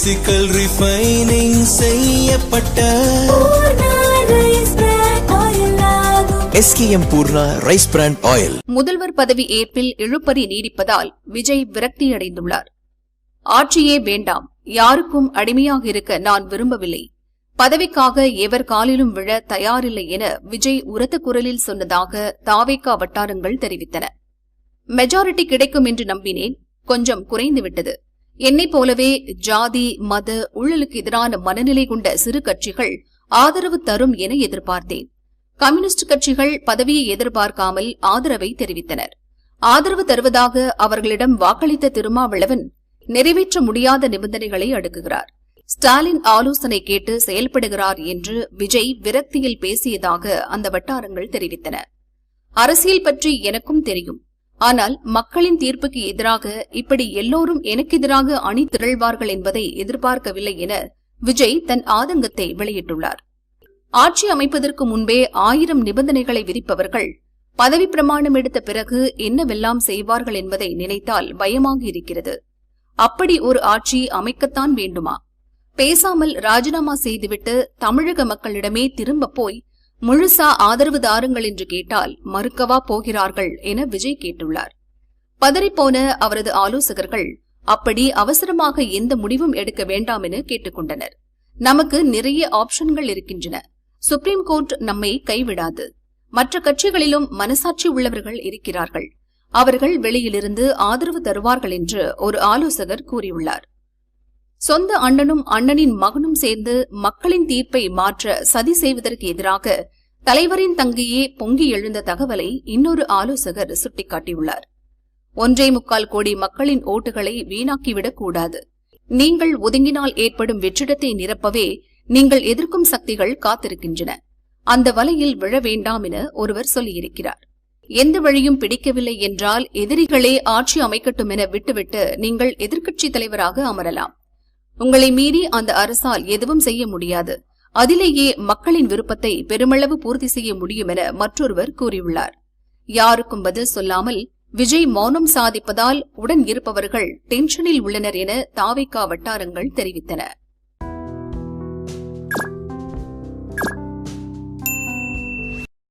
Physical refining செய்யப்பட்ட SKM Poorna rice brand oil. முதல்வர் பதவி ஏற்பில் இழுபறி நீடிப்பதால் விஜய் விரக்தியடைந்துள்ளார். ஆட்சியே வேண்டாம், யாருக்கும் அடிமையாக இருக்க நான் விரும்பவில்லை, பதவிக்காக எவர் காலிலும் விழ தயாரில்லை என விஜய் உரத்த குரலில் சொன்னதாக தாவேகா வட்டாரங்கள் தெரிவித்தன. மெஜாரிட்டி கிடைக்கும் என்று நம்பினேன், கொஞ்சம் குறைந்துவிட்டது. என்னைப் போலவே ஜாதி மத ஊழலுக்கு எதிரான மனநிலை கொண்ட சிறு கட்சிகள் ஆதரவு தரும் என எதிர்பார்த்தேன். கம்யூனிஸ்ட் கட்சிகள் பதவியை எதிர்பார்க்காமல் ஆதரவை தெரிவித்தனர். ஆதரவு தருவதாக அவர்களிடம் வாக்களித்த திருமாவளவன் நிறைவேற்ற முடியாத நிபந்தனைகளை அடுக்குகிறார். ஸ்டாலின் ஆலோசனை கேட்டு செயல்படுகிறார் என்று விஜய் விரக்தியில் பேசியதாக அந்த வட்டாரங்கள் தெரிவித்தன. அரசியல் பற்றி எனக்கும் தெரியும், ஆனால் மக்களின் தீர்ப்புக்கு எதிராக இப்படி எல்லோரும் எனக்கு எதிராக அணி திரள்வார்கள் என்பதை எதிர்பார்க்கவில்லை என விஜய் தன் ஆதங்கத்தை வெளியிட்டுள்ளார். ஆட்சி அமைப்பதற்கு முன்பே 1000 நிபந்தனைகளை விதிப்பவர்கள் பதவி பிரமாணம் எடுத்த பிறகு என்னவெல்லாம் செய்வார்கள் என்பதை நினைத்தால் பயமாக இருக்கிறது. அப்படி ஒரு ஆட்சி அமைக்கத்தான் வேண்டுமா? பேசாமல் ராஜினாமா செய்துவிட்டு தமிழக மக்களிடமே திரும்ப போய் முழுசா ஆதரவு தாருங்கள் என்று கேட்டால் மறுக்கவா போகிறார்கள் என விஜய் கேட்டுள்ளார். பதறிப்போன அவரது ஆலோசகர்கள் அப்படி அவசரமாக எந்த முடிவும் எடுக்க வேண்டாம் என கேட்டுக்கொண்டனர். நமக்கு நிறைய ஆப்ஷன்கள் இருக்கின்றன, சுப்ரீம் கோர்ட் நம்மை கைவிடாது, மற்ற கட்சிகளிலும் மனசாட்சி உள்ளவர்கள் இருக்கிறார்கள், அவர்கள் வெளியிலிருந்து ஆதரவு தருவார்கள் என்று ஒரு ஆலோசகர் கூறியுள்ளார். சொந்த அண்ணனும் அண்ணனின் மகனும் சேர்ந்து மக்களின் தீர்ப்பை மாற்ற சதி செய்வதற்கு எதிராக தலைவரின் தங்கையே பொங்கி எழுந்த தகவலை இன்னொரு ஆலோசகர் சுட்டிக்காட்டியுள்ளார். 1.25 கோடி மக்களின் ஓட்டுகளை வீணாக்கிவிடக் கூடாது, நீங்கள் ஒதுங்கினால் ஏற்படும் வெற்றிடத்தை நிரப்பவே நீங்கள் எதிர்க்கும் சக்திகள் காத்திருக்கின்றன, அந்த வலையில் விழ வேண்டாம் என ஒருவர் சொல்லியிருக்கிறார். எந்த வழியும் பிடிக்கவில்லை என்றால் எதிரிகளே ஆட்சி அமைக்கட்டும் என விட்டுவிட்டு நீங்கள் எதிர்க்கட்சித் தலைவராக அமரலாம். உங்களை மீறி அந்த அரசால் எதுவும் செய்ய முடியாது, அதிலேயே மக்களின் விருப்பத்தை பெருமளவு பூர்த்தி செய்ய முடியும் என மற்றொருவர் கூறியுள்ளார். யாருக்கும் பதில் சொல்லாமல் விஜய் மௌனம் சாதிப்பதால் உடன் இருப்பவர்கள் டென்ஷனில் உள்ளனர் என தாவேகா வட்டாரங்கள் தெரிவித்தன.